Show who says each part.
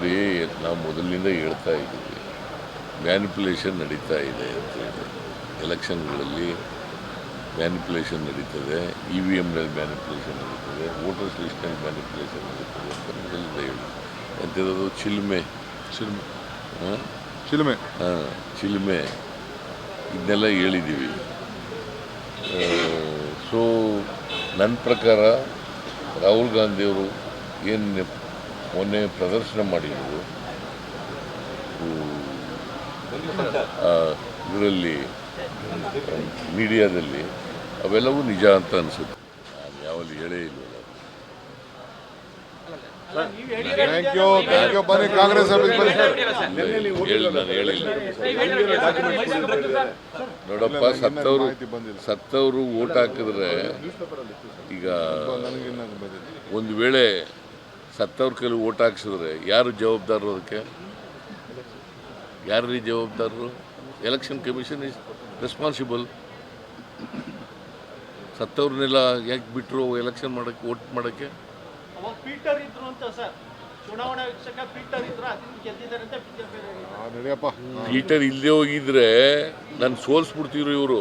Speaker 1: ನೋಡಿ, ನಾವು ಮೊದಲಿನಿಂದ ಹೇಳ್ತಾ ಇದ್ದೀವಿ, ಮ್ಯಾನಿಪುಲೇಷನ್ ನಡೀತಾ ಇದೆ ಅಂತೇಳಿ. ಎಲೆಕ್ಷನ್ಗಳಲ್ಲಿ ಮ್ಯಾನಿಪುಲೇಷನ್ ನಡೀತದೆ, EVMನಲ್ಲಿ ಮ್ಯಾನಿಪುಲೇಷನ್ ನಡೀತದೆ, ವೋಟರ್ಸ್ ಲಿಸ್ಟ್ನಲ್ಲಿ ಮ್ಯಾನಿಪುಲೇಷನ್ ನಡೀತದೆ ಅಂತ ಮೊದಲಿಂದ ಹೇಳಿ. ಎಂಥದ್ದು ಚಿಲ್ಮೆ ಚಿಲ್ಮೆ ಇದನ್ನೆಲ್ಲ ಹೇಳಿದ್ದೀವಿ. ಸೊ ನನ್ನ ಪ್ರಕಾರ ರಾಹುಲ್ ಗಾಂಧಿಯವರು ಏನು ಮೊನ್ನೆ ಪ್ರದರ್ಶನ ಮಾಡಿದರು ಇದರಲ್ಲಿ ಮೀಡಿಯಾದಲ್ಲಿ, ಅವೆಲ್ಲವೂ ನಿಜ ಅಂತ ಅನಿಸುತ್ತೆ. ನಾನು ಯಾವಲ್ಲಿ ಹೇಳೇ ಇಲ್ವಲ್ಲ.
Speaker 2: ಥ್ಯಾಂಕ್ ಯು ಬನ್ನಿ ಕಾಂಗ್ರೆಸ್ ಆಫೀಸ್ ಬನ್ನಿ.
Speaker 1: ನಾನು ಹೇಳಿಲ್ಲ. ನೋಡಪ್ಪ, ಸತ್ತವರು ಓಟ್ ಹಾಕಿದ್ರೆ, ಈಗ ಒಂದು ವೇಳೆ ಸತ್ತವ್ರ ಕೈಲಿ ಓಟ್ ಹಾಕ್ಸಿದ್ರೆ ಯಾರು ಜವಾಬ್ದಾರರು? ಅದಕ್ಕೆ ಯಾರು ಜವಾಬ್ದಾರರು? Election commission is responsible. ಸತ್ತವ್ರನ್ನೆಲ್ಲ ಯಾಕೆ ಬಿಟ್ಟರು ಎಲೆಕ್ಷನ್ ಮಾಡೋಕ್ಕೆ, ವೋಟ್ ಮಾಡೋಕ್ಕೆ? ಪೀಟರ್ ಇಲ್ಲದೆ ಹೋಗಿದ್ರೆ ನಾನು ಸೋಲ್ಸ್ಬಿಡ್ತಿದ್ರು ಇವರು.